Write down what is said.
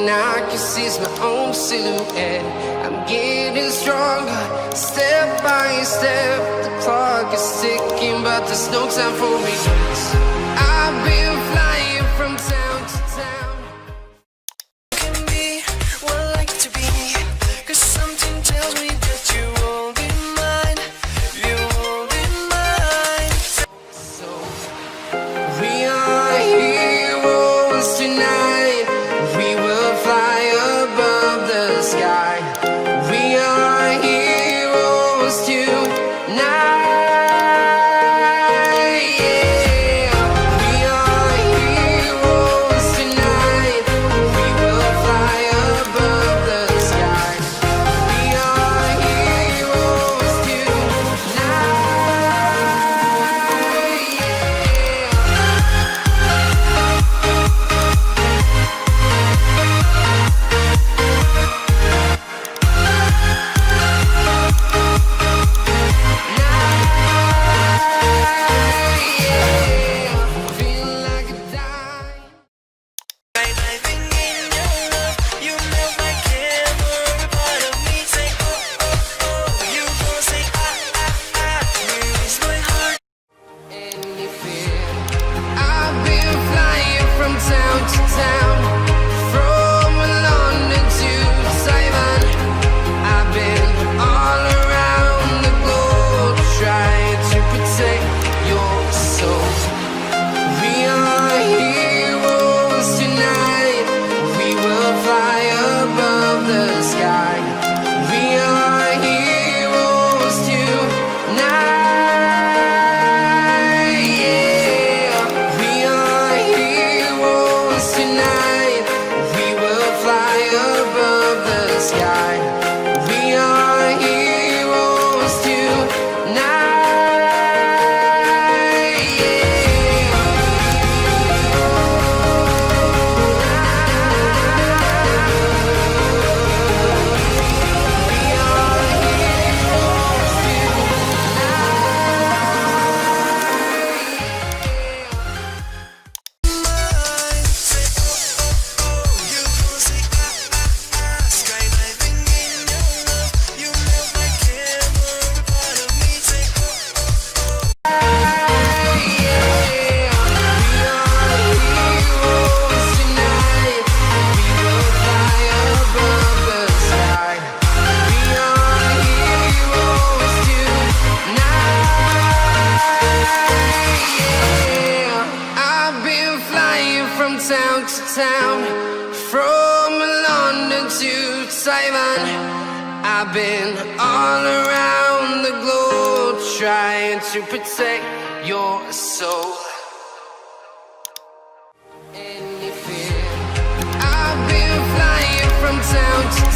and I can see my own silhouette. I'm getting stronger, step by step. The clock is ticking, but there's no time for regrets. I've been flying from town to town. Can be what I like to be, 'cause something tells me that you won't be mine. You won't be mine. So we are heroes tonight. We will fly above the sky. We are heroes tonight. Town to town, from London to Taiwan. I've been all around the globe trying to protect your soul. Any fear, I've been flying from town to